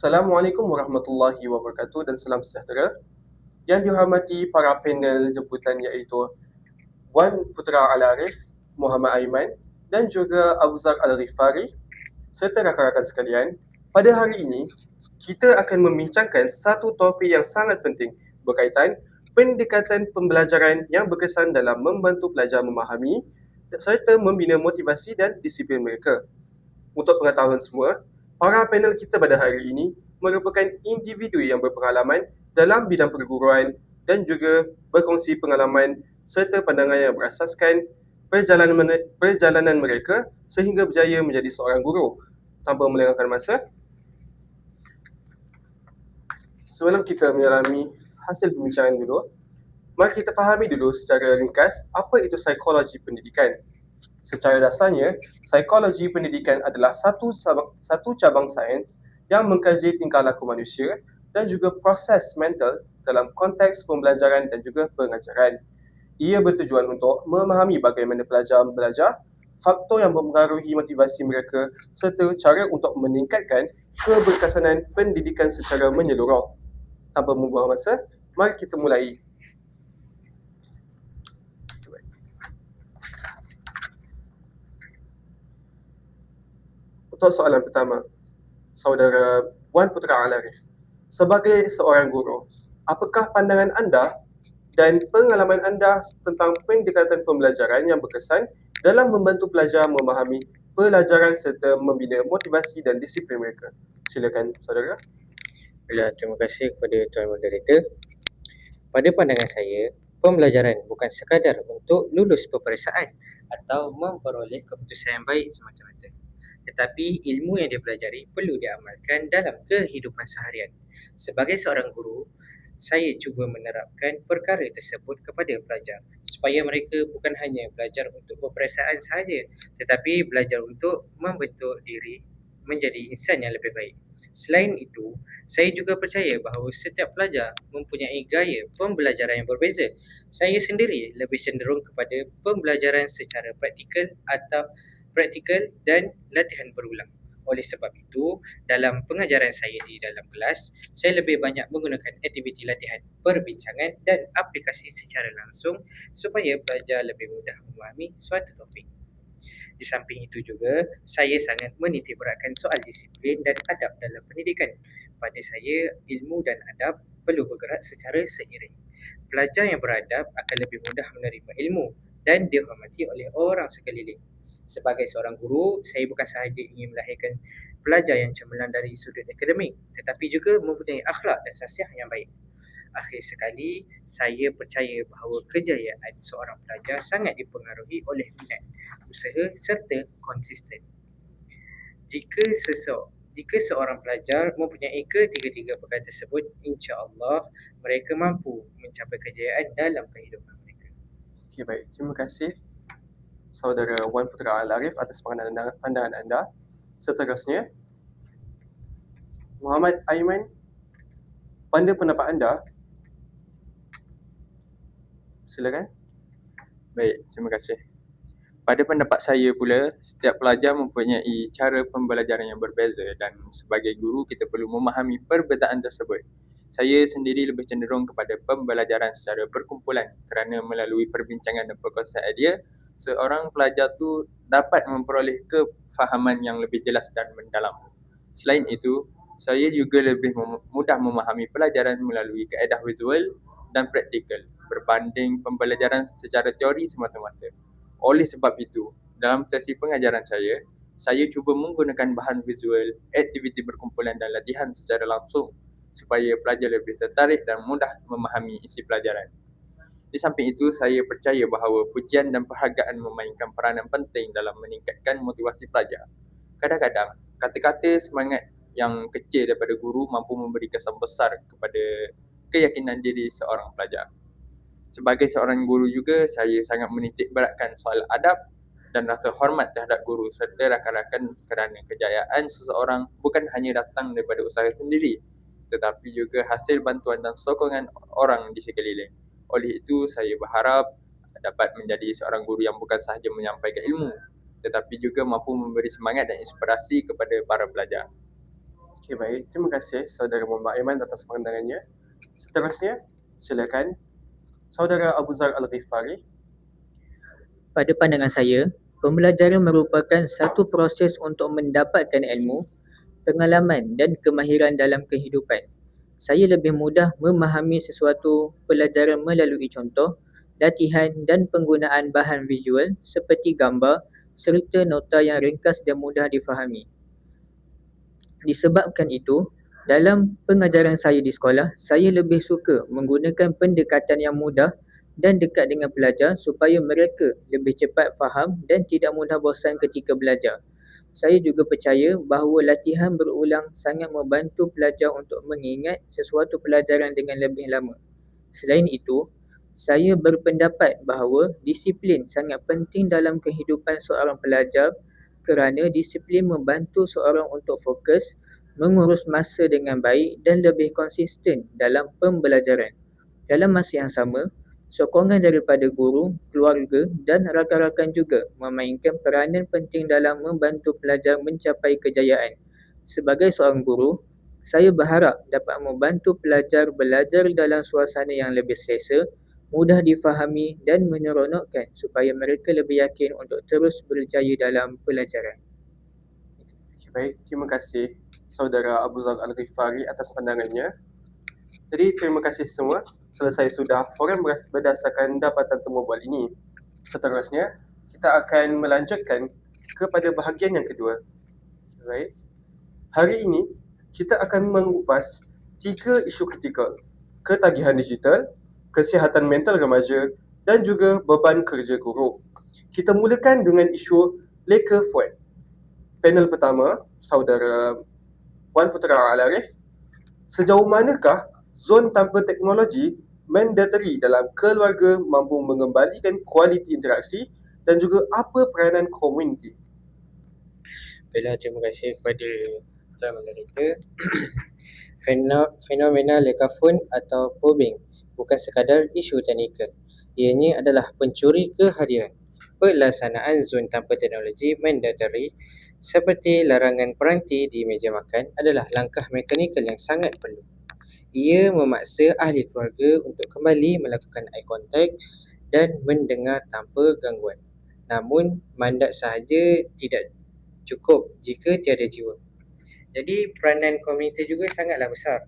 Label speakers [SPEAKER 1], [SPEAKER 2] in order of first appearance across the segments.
[SPEAKER 1] Assalamualaikum warahmatullahi wabarakatuh dan salam sejahtera. Yang dihormati para panel jemputan iaitu Wan Putra Al-Arif, Muhammad Aiman dan juga Abu Zar Al-Rifari serta rakan-rakan sekalian. Pada hari ini, kita akan membincangkan satu topik yang sangat penting berkaitan pendekatan pembelajaran yang berkesan dalam membantu pelajar memahami serta membina motivasi dan disiplin mereka. Untuk pengetahuan semua, para panel kita pada hari ini merupakan individu yang berpengalaman dalam bidang perguruan dan juga berkongsi pengalaman serta pandangan yang berasaskan perjalanan mereka sehingga berjaya menjadi seorang guru. Tanpa melengahkan masa, sebelum kita menyelami hasil pembincangan dulu, mari kita fahami dulu secara ringkas apa itu psikologi pendidikan. Secara dasarnya, psikologi pendidikan adalah satu cabang sains yang mengkaji tingkah laku manusia dan juga proses mental dalam konteks pembelajaran dan juga pengajaran. Ia bertujuan untuk memahami bagaimana pelajar belajar, faktor yang mempengaruhi motivasi mereka serta cara untuk meningkatkan keberkesanan pendidikan secara menyeluruh. Tanpa membuang masa, mari kita mulai. Untuk soalan pertama, saudara Wan Putra Al-Arif, sebagai seorang guru, apakah pandangan anda dan pengalaman anda tentang pendekatan pembelajaran yang berkesan dalam membantu pelajar memahami pelajaran serta membina motivasi dan disiplin mereka? Silakan, saudara.
[SPEAKER 2] Terima kasih kepada Tuan Moderator. Pada pandangan saya, pembelajaran bukan sekadar untuk lulus peperiksaan atau memperoleh keputusan yang baik semata-mata. Tetapi ilmu yang dipelajari perlu diamalkan dalam kehidupan seharian. Sebagai seorang guru, saya cuba menerapkan perkara tersebut kepada pelajar supaya mereka bukan hanya belajar untuk peperiksaan sahaja, tetapi belajar untuk membentuk diri menjadi insan yang lebih baik. Selain itu, saya juga percaya bahawa setiap pelajar mempunyai gaya pembelajaran yang berbeza. Saya sendiri lebih cenderung kepada pembelajaran secara praktikal dan latihan berulang. Oleh sebab itu, dalam pengajaran saya di dalam kelas, saya lebih banyak menggunakan aktiviti latihan, perbincangan dan aplikasi secara langsung supaya pelajar lebih mudah memahami suatu topik. Di samping itu juga, saya sangat menitikberatkan soal disiplin dan adab dalam pendidikan. Pada saya, ilmu dan adab perlu bergerak secara seiring. Pelajar yang beradab akan lebih mudah menerima ilmu dan dihormati oleh orang sekeliling. Sebagai seorang guru, saya bukan sahaja ingin melahirkan pelajar yang cemerlang dari sudut akademik, tetapi juga mempunyai akhlak dan khasiat yang baik. Akhir sekali, saya percaya bahawa kejayaan seorang pelajar sangat dipengaruhi oleh minat, usaha serta konsisten. Jika seorang pelajar mempunyai ketiga-tiga perkara tersebut, insya-Allah mereka mampu mencapai kejayaan dalam kehidupan mereka.
[SPEAKER 1] Okay, baik. Terima kasih saudara Wan Putra Al-Arif atas pandangan anda. Seterusnya, Muhammad Aiman, pada pendapat anda, silakan.
[SPEAKER 3] Baik, terima kasih. Pada pendapat saya pula, setiap pelajar mempunyai cara pembelajaran yang berbeza dan sebagai guru kita perlu memahami perbezaan tersebut. Saya sendiri lebih cenderung kepada pembelajaran secara berkumpulan kerana melalui perbincangan dan perkongsian idea, seorang pelajar tu dapat memperoleh kefahaman yang lebih jelas dan mendalam. Selain itu, saya juga lebih mudah memahami pelajaran melalui kaedah visual dan praktikal berbanding pembelajaran secara teori semata-mata. Oleh sebab itu, dalam sesi pengajaran saya cuba menggunakan bahan visual, aktiviti berkumpulan dan latihan secara langsung supaya pelajar lebih tertarik dan mudah memahami isi pelajaran. Di samping itu, saya percaya bahawa pujian dan penghargaan memainkan peranan penting dalam meningkatkan motivasi pelajar. Kadang-kadang, kata-kata semangat yang kecil daripada guru mampu memberi kesan besar kepada keyakinan diri seorang pelajar. Sebagai seorang guru juga, saya sangat menitikberatkan soal adab dan rasa hormat terhadap guru serta rakan-rakan kerana kejayaan seseorang bukan hanya datang daripada usaha sendiri, tetapi juga hasil bantuan dan sokongan orang di sekeliling. Oleh itu, saya berharap dapat menjadi seorang guru yang bukan sahaja menyampaikan ilmu, tetapi juga mampu memberi semangat dan inspirasi kepada para pelajar.
[SPEAKER 1] Okey, baik. Terima kasih Saudara Muhammad Aiman atas pandangannya. Seterusnya, silakan Saudara Abu Zar Al-Ghifari.
[SPEAKER 4] Pada pandangan saya, pembelajaran merupakan satu proses untuk mendapatkan ilmu, pengalaman dan kemahiran dalam kehidupan. Saya lebih mudah memahami sesuatu pelajaran melalui contoh, latihan dan penggunaan bahan visual seperti gambar serta nota yang ringkas dan mudah difahami. Disebabkan itu, dalam pengajaran saya di sekolah, saya lebih suka menggunakan pendekatan yang mudah dan dekat dengan pelajar supaya mereka lebih cepat faham dan tidak mudah bosan ketika belajar. Saya juga percaya bahawa latihan berulang sangat membantu pelajar untuk mengingat sesuatu pelajaran dengan lebih lama. Selain itu, saya berpendapat bahawa disiplin sangat penting dalam kehidupan seorang pelajar kerana disiplin membantu seorang untuk fokus, mengurus masa dengan baik dan lebih konsisten dalam pembelajaran. Dalam masa yang sama, sokongan daripada guru, keluarga dan rakan-rakan juga memainkan peranan penting dalam membantu pelajar mencapai kejayaan. Sebagai seorang guru, saya berharap dapat membantu pelajar belajar dalam suasana yang lebih selesa, mudah difahami dan menyeronokkan supaya mereka lebih yakin untuk terus berjaya dalam pelajaran.
[SPEAKER 1] Okey, baik. Terima kasih Saudara Abu Zar Al-Ghifari atas pandangannya. Jadi, terima kasih semua. Selesai sudah forum berdasarkan dapatan temu bual ini. Seterusnya, kita akan melanjutkan kepada bahagian yang kedua. Baik. Hari ini, kita akan mengupas 3 isu kritikal: ketagihan digital, kesihatan mental remaja dan juga beban kerja guru. Kita mulakan dengan isu leka phone. Panel pertama, Saudara Puan Putera Al-Arif. Sejauh manakah zon tanpa teknologi mandatory dalam keluarga mampu mengembalikan kualiti interaksi dan juga apa peranan komuniti?
[SPEAKER 2] Baiklah, terima kasih kepada Tuan Moderator. Fenomena leka phone atau probing bukan sekadar isu teknikal. Ianya adalah pencuri kehadiran. Pelaksanaan zon tanpa teknologi mandatory seperti larangan peranti di meja makan adalah langkah mekanikal yang sangat perlu. Ia memaksa ahli keluarga untuk kembali melakukan eye contact dan mendengar tanpa gangguan. Namun, mandat sahaja tidak cukup jika tiada jiwa. Jadi, peranan komuniti juga sangatlah besar.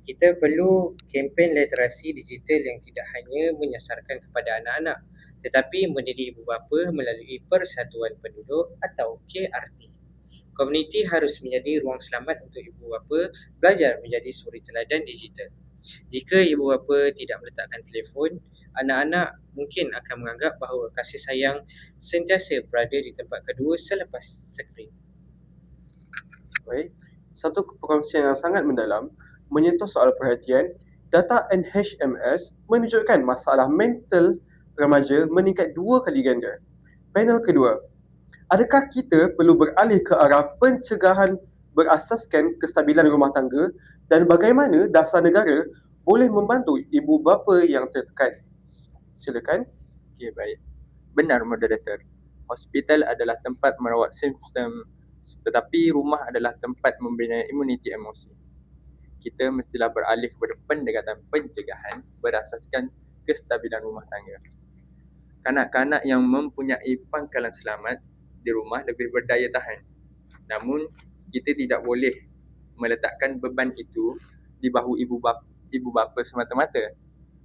[SPEAKER 2] Kita perlu kempen literasi digital yang tidak hanya menyasarkan kepada anak-anak, tetapi mendidik ibu bapa melalui Persatuan Penduduk atau KRT. Komuniti harus menjadi ruang selamat untuk ibu bapa belajar menjadi suri teladan digital. Jika ibu bapa tidak meletakkan telefon, anak-anak mungkin akan menganggap bahawa kasih sayang sentiasa berada di tempat kedua selepas skrin.
[SPEAKER 1] Baik. Satu perkongsian yang sangat mendalam menyentuh soal perhatian. Data NHMS menunjukkan masalah mental remaja meningkat 2 kali ganda. Panel kedua, adakah kita perlu beralih ke arah pencegahan berasaskan kestabilan rumah tangga dan bagaimana dasar negara boleh membantu ibu bapa yang tertekan? Silakan.
[SPEAKER 3] Okey, baik. Benar, Moderator. Hospital adalah tempat merawat sistem, tetapi rumah adalah tempat membina imuniti emosi. Kita mestilah beralih kepada pendekatan pencegahan berasaskan kestabilan rumah tangga. Kanak-kanak yang mempunyai pangkalan selamat di rumah lebih berdaya tahan. Namun, kita tidak boleh meletakkan beban itu di bahu ibu bapa semata-mata,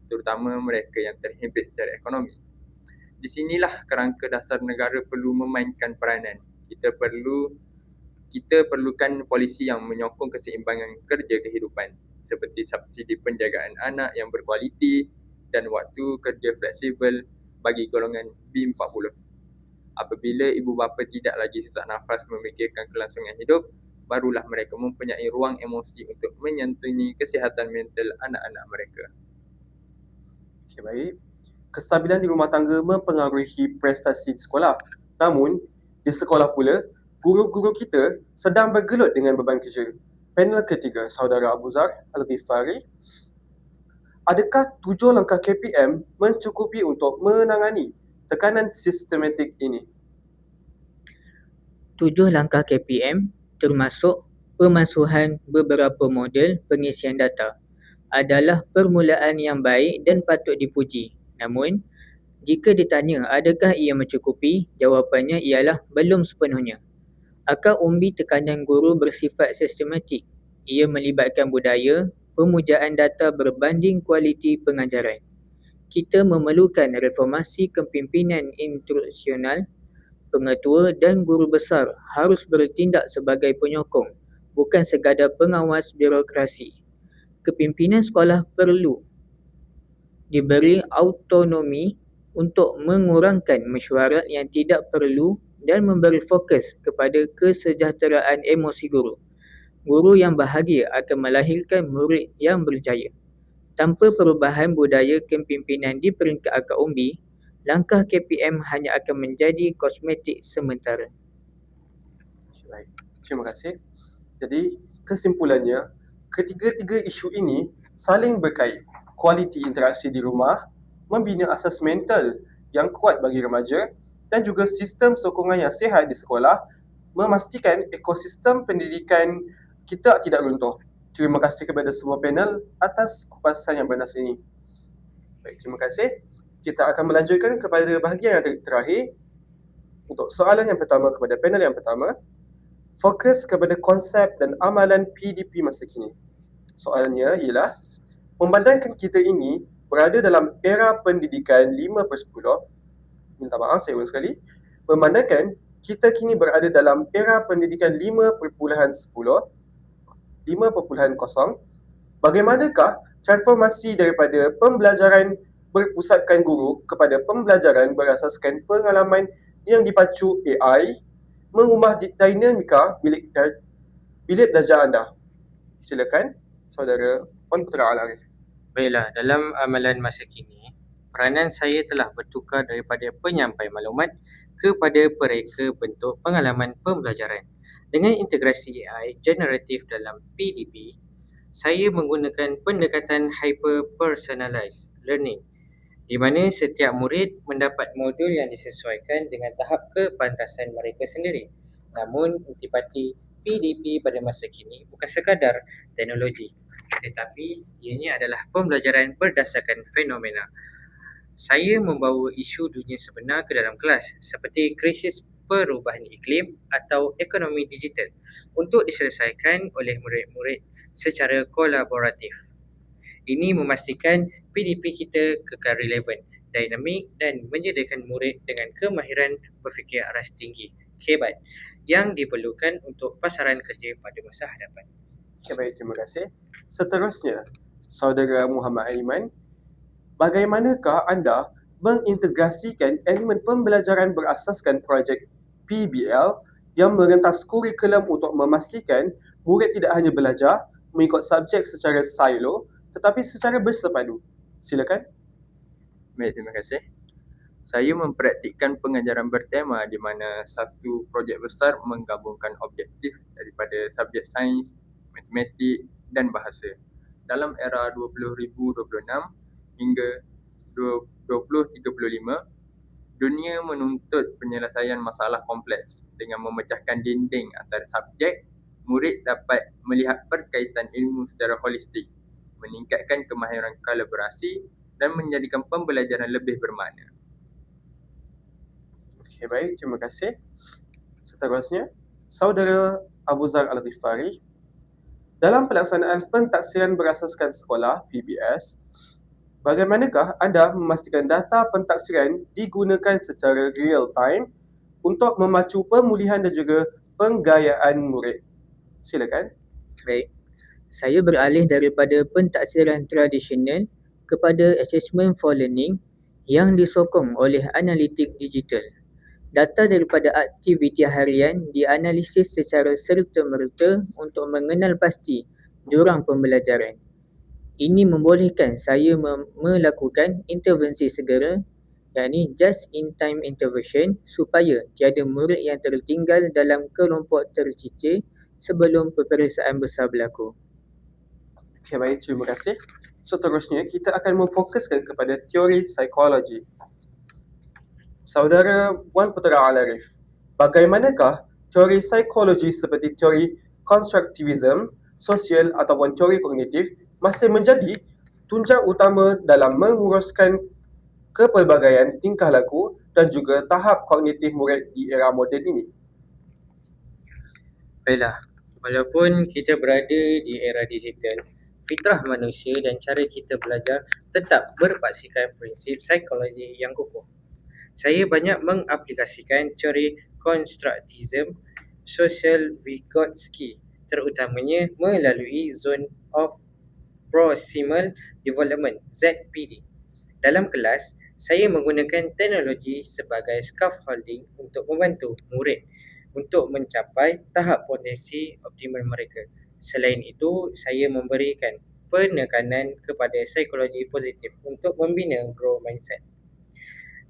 [SPEAKER 3] terutama mereka yang terhimpit secara ekonomi. Di sinilah kerangka dasar negara perlu memainkan peranan. Kita perlukan polisi yang menyokong keseimbangan kerja kehidupan seperti subsidi penjagaan anak yang berkualiti dan waktu kerja fleksibel bagi golongan B40. Apabila ibu bapa tidak lagi sesak nafas memikirkan kelangsungan hidup, barulah mereka mempunyai ruang emosi untuk menyantuni kesihatan mental anak-anak mereka.
[SPEAKER 1] Okey, baik. Kestabilan di rumah tangga mempengaruhi prestasi di sekolah. Namun, di sekolah pula, guru-guru kita sedang bergelut dengan beban kerja. Panel ketiga, Saudara Abu Zar Al-Ghifari. Adakah 7 langkah KPM mencukupi untuk menangani tekanan sistematik ini?
[SPEAKER 4] 7 langkah KPM termasuk Pemansuhan beberapa model pengisian data adalah permulaan yang baik dan patut dipuji. Namun, jika ditanya adakah ia mencukupi, jawapannya ialah belum sepenuhnya. Akar umbi tekanan guru bersifat sistematik. Ia melibatkan budaya, pemujaan data berbanding kualiti pengajaran. Kita memerlukan reformasi kepimpinan instruksional. Pengetua dan guru besar harus bertindak sebagai penyokong, bukan sekadar pengawas birokrasi. Kepimpinan sekolah perlu diberi autonomi untuk mengurangkan mesyuarat yang tidak perlu dan memberi fokus kepada kesejahteraan emosi guru. Guru yang bahagia akan melahirkan murid yang berjaya. Tanpa perubahan budaya kepimpinan di peringkat akar umbi, langkah KPM hanya akan menjadi kosmetik sementara.
[SPEAKER 1] Baik, terima kasih. Jadi, kesimpulannya, ketiga-tiga isu ini saling berkait. Kualiti interaksi di rumah, membina asas mental yang kuat bagi remaja dan juga sistem sokongan yang sihat di sekolah memastikan ekosistem pendidikan kita tidak runtuh. Terima kasih kepada semua panel atas kupasan yang bernas ini. Baik, terima kasih. Kita akan melanjutkan kepada bahagian yang terakhir. Untuk soalan yang pertama kepada panel yang pertama, fokus kepada konsep dan amalan PDP masa kini. Soalannya ialah, memandangkan kita ini berada dalam era pendidikan 5/10, minta maaf saya ulang sekali, memandangkan kita kini berada dalam era pendidikan 5.0, bagaimanakah transformasi daripada pembelajaran berpusatkan guru kepada pembelajaran berasaskan pengalaman yang dipacu AI mengubah dinamika bilik belajar anda? Silakan, Saudara Puan Putera Al-Arif.
[SPEAKER 2] Baiklah, dalam amalan masa kini, peranan saya telah bertukar daripada penyampai maklumat kepada pereka bentuk pengalaman pembelajaran. Dengan integrasi AI generatif dalam PDP, saya menggunakan pendekatan hyper-personalized learning di mana setiap murid mendapat modul yang disesuaikan dengan tahap kepantasan mereka sendiri. Namun, intipati PDP pada masa kini bukan sekadar teknologi, tetapi ianya adalah pembelajaran berdasarkan fenomena. Saya membawa isu dunia sebenar ke dalam kelas seperti krisis perubahan iklim atau ekonomi digital untuk diselesaikan oleh murid-murid secara kolaboratif. Ini memastikan PDP kita kekal relevan, dinamik dan menyediakan murid dengan kemahiran berfikir aras tinggi, hebat yang diperlukan untuk pasaran kerja pada masa hadapan.
[SPEAKER 1] Okay, baik, terima kasih. Seterusnya, Saudara Muhammad Aiman, bagaimanakah anda mengintegrasikan elemen pembelajaran berasaskan projek PBL yang merentas kurikulum untuk memastikan murid tidak hanya belajar mengikut subjek secara silo tetapi secara bersepadu? Silakan.
[SPEAKER 3] Baik, terima kasih. Saya mempraktikkan pengajaran bertema di mana satu projek besar menggabungkan objektif daripada subjek sains, matematik dan bahasa. Dalam era 2026 hingga 2035, dunia menuntut penyelesaian masalah kompleks. Dengan memecahkan dinding antara subjek, murid dapat melihat perkaitan ilmu secara holistik, meningkatkan kemahiran kolaborasi dan menjadikan pembelajaran lebih bermakna.
[SPEAKER 1] Okey, baik, terima kasih. Seterusnya, Saudara Abu Zar Al-Ghifari, dalam pelaksanaan pentaksiran berasaskan sekolah PBS, bagaimanakah anda memastikan data pentaksiran digunakan secara real time untuk memacu pemulihan dan juga penggayaan murid? Silakan.
[SPEAKER 4] Baik, saya beralih daripada pentaksiran tradisional kepada assessment for learning yang disokong oleh analitik digital. Data daripada aktiviti harian dianalisis secara serta-merta untuk mengenal pasti jurang pembelajaran. Ini membolehkan saya melakukan intervensi segera, yakni just-in-time intervention, supaya tiada murid yang tertinggal dalam kelompok tercicir sebelum peperiksaan besar berlaku.
[SPEAKER 1] Okey, baik, terima kasih. Seterusnya, kita akan memfokuskan kepada teori psikologi. Saudara Puan Putera Al-Arif, bagaimanakah teori psikologi seperti teori konstruktivisme sosial ataupun teori kognitif masih menjadi tunjang utama dalam menguruskan kepelbagaian tingkah laku dan juga tahap kognitif murid di era moden ini.
[SPEAKER 2] Baiklah, walaupun kita berada di era digital, fitrah manusia dan cara kita belajar tetap berpaksikan prinsip psikologi yang kukuh. Saya banyak mengaplikasikan teori konstruktivisme sosial Vygotsky, terutamanya melalui Zone of Proximal Development (ZPD). Dalam kelas, saya menggunakan teknologi sebagai scaffolding untuk membantu murid untuk mencapai tahap potensi optimal mereka. Selain itu, saya memberikan penekanan kepada psikologi positif untuk membina growth mindset.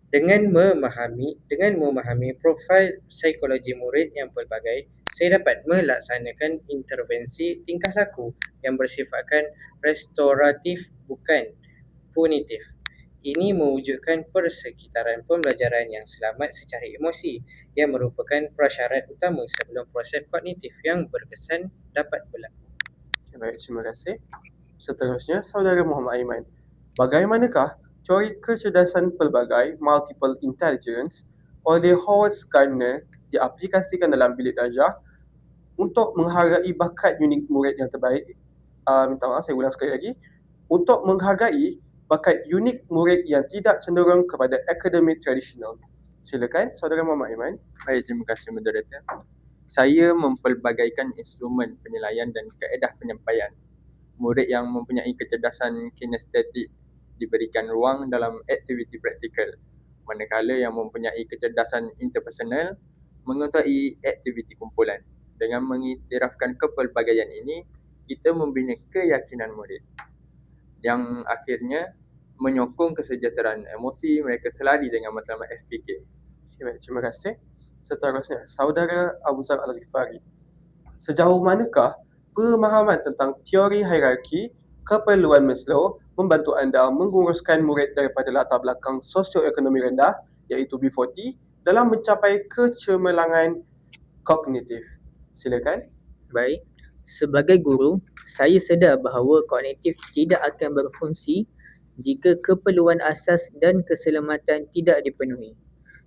[SPEAKER 2] Dengan memahami profil psikologi murid yang pelbagai, saya dapat melaksanakan intervensi tingkah laku yang bersifatkan restoratif bukan punitif. Ini mewujudkan persekitaran pembelajaran yang selamat secara emosi yang merupakan prasyarat utama sebelum proses kognitif yang berkesan dapat berlaku.
[SPEAKER 1] Okay, baik, terima kasih. Seterusnya, Saudara Muhammad Aiman. Bagaimanakah teori kecerdasan pelbagai multiple intelligence oleh Howard Gardner diaplikasikan dalam bilik darjah untuk menghargai bakat unik murid yang terbaik? Minta maaf, saya ulang sekali lagi. Untuk menghargai bakat unik murid yang tidak cenderung kepada akademik tradisional. Silakan, Saudara Muhammad Aiman.
[SPEAKER 3] Baik, terima kasih moderator. Saya mempelbagaikan instrumen penilaian dan kaedah penyampaian. Murid yang mempunyai kecerdasan kinestetik diberikan ruang dalam aktiviti praktikal, manakala yang mempunyai kecerdasan interpersonal mengikuti aktiviti kumpulan. Dengan mengiktirafkan kepelbagaian ini, kita membina keyakinan murid yang akhirnya menyokong kesejahteraan emosi mereka selari dengan matlamat FPK.
[SPEAKER 1] Okay, baik, terima kasih. Seterusnya, Saudara Abu Zar Al-Ghifari. Sejauh manakah pemahaman tentang teori hierarki keperluan Maslow membantu anda menguruskan murid daripada latar belakang sosioekonomi rendah iaitu B40 dalam mencapai kecemerlangan kognitif? Silakan.
[SPEAKER 4] Baik, sebagai guru, saya sedar bahawa kognitif tidak akan berfungsi jika keperluan asas dan keselamatan tidak dipenuhi.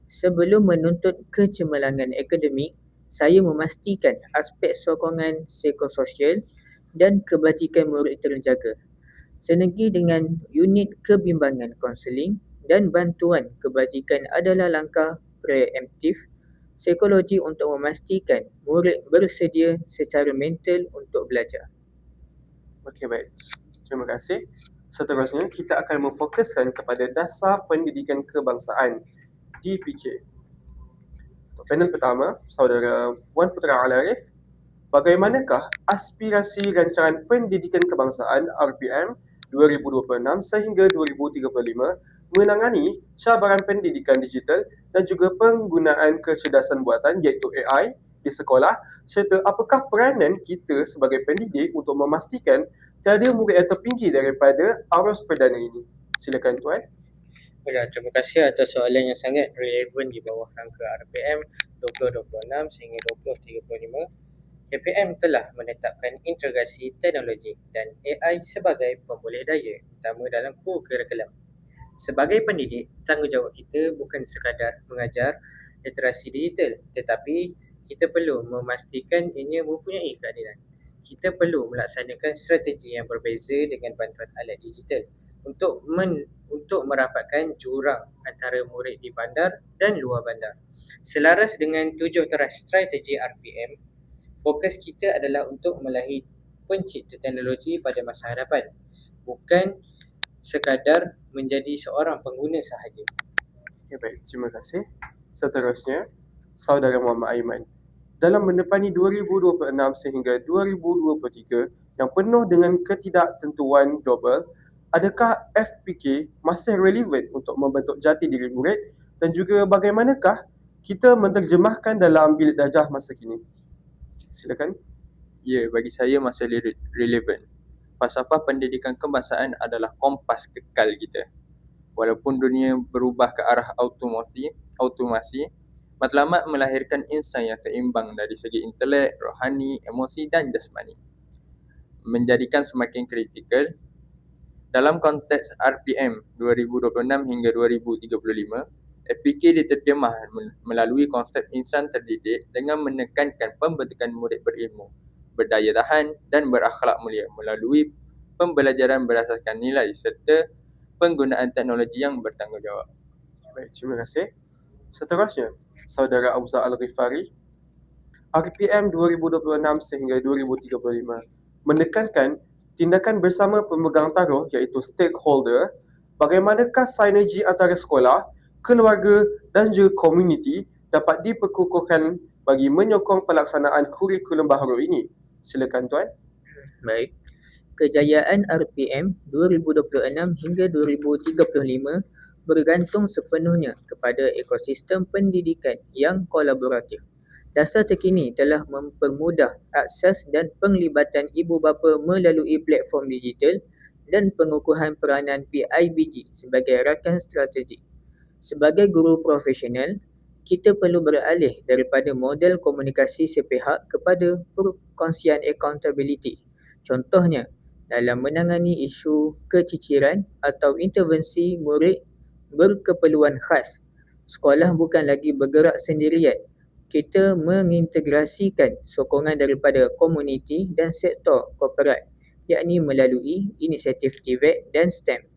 [SPEAKER 4] Sebelum menuntut kecemerlangan akademik, saya memastikan aspek sokongan psikososial dan kebajikan murid terjaga. Senegi dengan unit kebimbangan konseling dan bantuan kebajikan adalah langkah preemptif psikologi untuk memastikan murid bersedia secara mental untuk belajar.
[SPEAKER 1] Okey, baik. Terima kasih. Seterusnya, kita akan memfokuskan kepada dasar pendidikan kebangsaan DPK. Untuk panel pertama, Saudara Wan Putra Al-Arif, bagaimanakah aspirasi Rancangan Pendidikan Kebangsaan RPM 2026 sehingga 2035 menangani cabaran pendidikan digital dan juga penggunaan kecerdasan buatan iaitu AI di sekolah, serta apakah peranan kita sebagai pendidik untuk memastikan tiada murid yang terpinggir daripada arus perdana ini? Silakan Tuan.
[SPEAKER 2] Baiklah, terima kasih atas soalan yang sangat relevan di bawah rangka RPM 2026 sehingga 2035. KPM telah menetapkan integrasi teknologi dan AI sebagai pemboleh daya utama dalam kurikulum. Sebagai pendidik, tanggungjawab kita bukan sekadar mengajar literasi digital, tetapi kita perlu memastikan ianya mempunyai keadilan. Kita perlu melaksanakan strategi yang berbeza dengan bantuan alat digital untuk merapatkan jurang antara murid di bandar dan luar bandar. Selaras dengan 7 teras strategi RPM, fokus kita adalah untuk melahir pencipta teknologi pada masa hadapan, bukan sekadar menjadi seorang pengguna sahaja.
[SPEAKER 1] Okay, baik, terima kasih. Seterusnya, Saudara Muhammad Aiman. Dalam menepani 2026 sehingga 2023 yang penuh dengan ketidaktentuan global, adakah FPK masih relevan untuk membentuk jati diri murid dan juga bagaimanakah kita menterjemahkan dalam bilik darjah masa kini? Silakan.
[SPEAKER 3] Ya, bagi saya masih relevan. Falsafah pendidikan kebangsaan adalah kompas kekal kita. Walaupun dunia berubah ke arah automasi, Matlamat melahirkan insan yang seimbang dari segi intelek, rohani, emosi dan jasmani. Menjadikan semakin kritikal dalam konteks RPM 2026 hingga 2035, FPK diterjemah melalui konsep insan terdidik dengan menekankan pembentukan murid berilmu, berdaya tahan dan berakhlak mulia melalui pembelajaran berdasarkan nilai serta penggunaan teknologi yang bertanggungjawab.
[SPEAKER 1] Baik, terima kasih. Seterusnya, Saudara Abuzar Al-Ghifari, RPM 2026 sehingga 2035 menekankan tindakan bersama pemegang taruh iaitu stakeholder, bagaimanakah sinergi antara sekolah, keluarga dan juga komuniti dapat diperkukuhkan bagi menyokong pelaksanaan kurikulum baharu ini. Silakan Tuan.
[SPEAKER 4] Baik. Kejayaan RPM 2026 hingga 2035 bergantung sepenuhnya kepada ekosistem pendidikan yang kolaboratif. Dasar terkini telah mempermudah akses dan penglibatan ibu bapa melalui platform digital dan pengukuhan peranan PIBG sebagai rakan strategik. Sebagai guru profesional, kita perlu beralih daripada model komunikasi sepihak kepada perkongsian accountability. Contohnya, dalam menangani isu keciciran atau intervensi murid berkeperluan khas, sekolah bukan lagi bergerak sendirian. Kita mengintegrasikan sokongan daripada komuniti dan sektor korporat, yakni melalui inisiatif TVET dan STEM,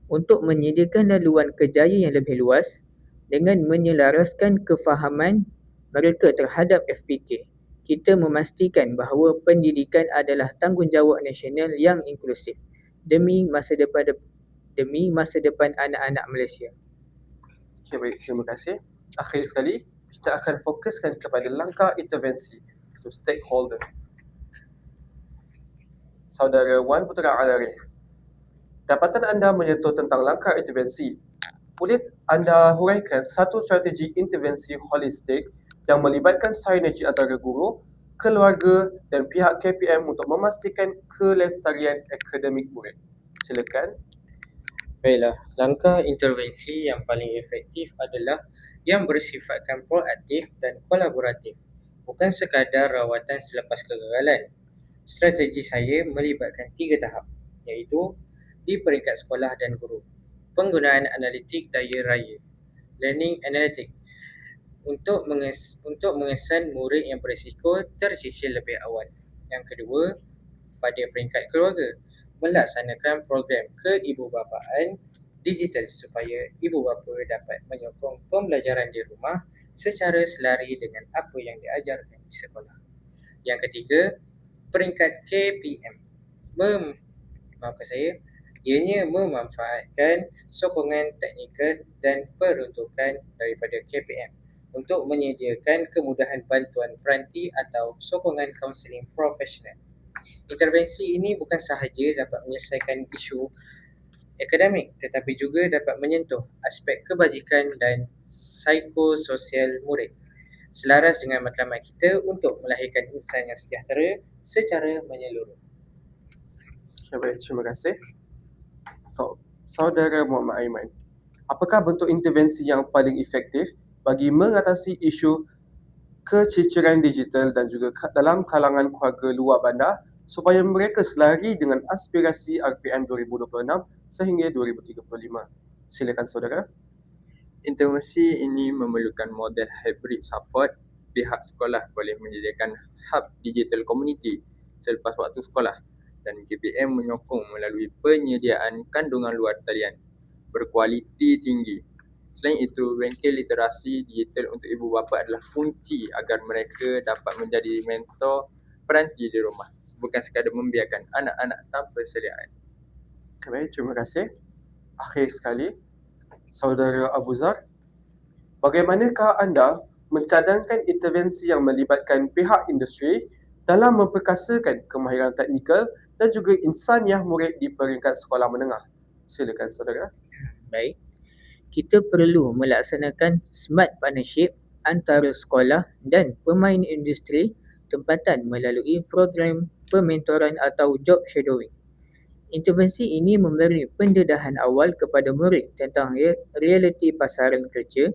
[SPEAKER 4] untuk menyediakan laluan kerjaya yang lebih luas dengan menyelaraskan kefahaman mereka terhadap FPK. Kita memastikan bahawa pendidikan adalah tanggungjawab nasional yang inklusif demi masa depan anak-anak Malaysia.
[SPEAKER 1] Okay, baik, terima kasih. Akhir sekali, kita akan fokuskan kepada langkah intervensi to stakeholder. Saudara Wan Putra Al-Arif, dapatan anda menyentuh tentang langkah intervensi. Boleh anda huraikan satu strategi intervensi holistik yang melibatkan sinergi antara guru, keluarga dan pihak KPM untuk memastikan kelestarian akademik murid? Silakan.
[SPEAKER 2] Baiklah, langkah intervensi yang paling efektif adalah yang bersifatkan proaktif dan kolaboratif, bukan sekadar rawatan selepas kegagalan. Strategi saya melibatkan 3 tahap, iaitu di peringkat sekolah dan guru. Penggunaan analitik daya raya, learning analytics, untuk mengesan murid yang berisiko tercicir lebih awal. Yang kedua, pada peringkat keluarga, melaksanakan program keibubapaan digital supaya ibu bapa dapat menyokong pembelajaran di rumah secara selari dengan apa yang diajarkan di sekolah. Yang ketiga, peringkat KPM, ianya memanfaatkan sokongan teknikal dan peruntukan daripada KPM untuk menyediakan kemudahan bantuan peranti atau sokongan kaunseling profesional. Intervensi ini bukan sahaja dapat menyelesaikan isu akademik tetapi juga dapat menyentuh aspek kebajikan dan psikososial murid, selaras dengan matlamat kita untuk melahirkan insan yang sejahtera secara menyeluruh.
[SPEAKER 1] Okay, baik, terima kasih. Saudara Muhammad Aiman, apakah bentuk intervensi yang paling efektif bagi mengatasi isu keciciran digital dan juga dalam kalangan keluarga luar bandar supaya mereka selari dengan aspirasi RPM 2026 sehingga 2035? Silakan saudara.
[SPEAKER 3] Intervensi ini memerlukan model hybrid support. Pihak sekolah boleh menyediakan hub digital community selepas waktu sekolah dan KPM menyokong melalui penyediaan kandungan luar talian berkualiti tinggi. Selain itu, bengkel literasi digital untuk ibu bapa adalah kunci agar mereka dapat menjadi mentor peranti di rumah, bukan sekadar membiarkan anak-anak tanpa sediaan.
[SPEAKER 1] Baik, terima kasih. Akhir sekali, Saudara Abuzar, bagaimanakah anda mencadangkan intervensi yang melibatkan pihak industri dalam memperkasakan kemahiran teknikal dan juga insaniah murid di peringkat sekolah menengah? Silakan saudara.
[SPEAKER 4] Baik. Kita perlu melaksanakan smart partnership antara sekolah dan pemain industri tempatan melalui program pementoran atau job shadowing. Intervensi ini memberi pendedahan awal kepada murid tentang realiti pasaran kerja,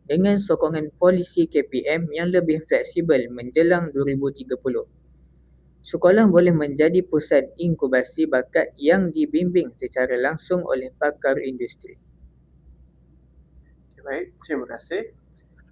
[SPEAKER 4] dengan sokongan polisi KPM yang lebih fleksibel menjelang 2030. Sekolah boleh menjadi pusat inkubasi bakat yang dibimbing secara langsung oleh pakar industri.
[SPEAKER 1] Okay, baik, terima kasih.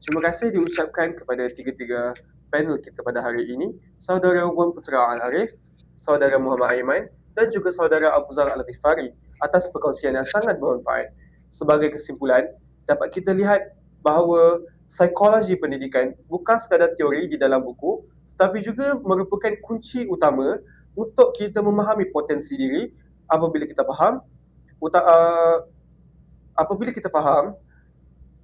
[SPEAKER 1] Terima kasih diucapkan kepada tiga-tiga panel kita pada hari ini, Saudara Wan Putra Al-Arif, Saudara Muhammad Aiman dan juga Saudara Abu Zar Al-Ghifari atas perkongsian yang sangat bermanfaat. Sebagai kesimpulan, dapat kita lihat bahawa psikologi pendidikan bukan sekadar teori di dalam buku, tetapi juga merupakan kunci utama untuk kita memahami potensi diri. Apabila kita faham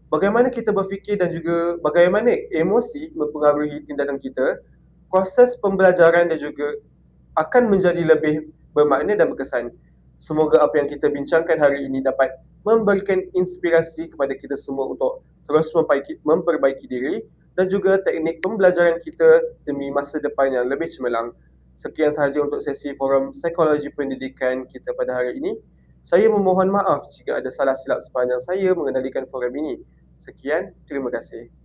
[SPEAKER 1] bagaimana kita berfikir dan juga bagaimana emosi mempengaruhi tindakan kita, proses pembelajaran dan juga akan menjadi lebih bermakna dan berkesan. Semoga apa yang kita bincangkan hari ini dapat memberikan inspirasi kepada kita semua untuk terus memperbaiki diri dan juga teknik pembelajaran kita demi masa depan yang lebih cemerlang. Sekian sahaja untuk sesi forum psikologi pendidikan kita pada hari ini. Saya memohon maaf jika ada salah silap sepanjang saya mengendalikan forum ini. Sekian, terima kasih.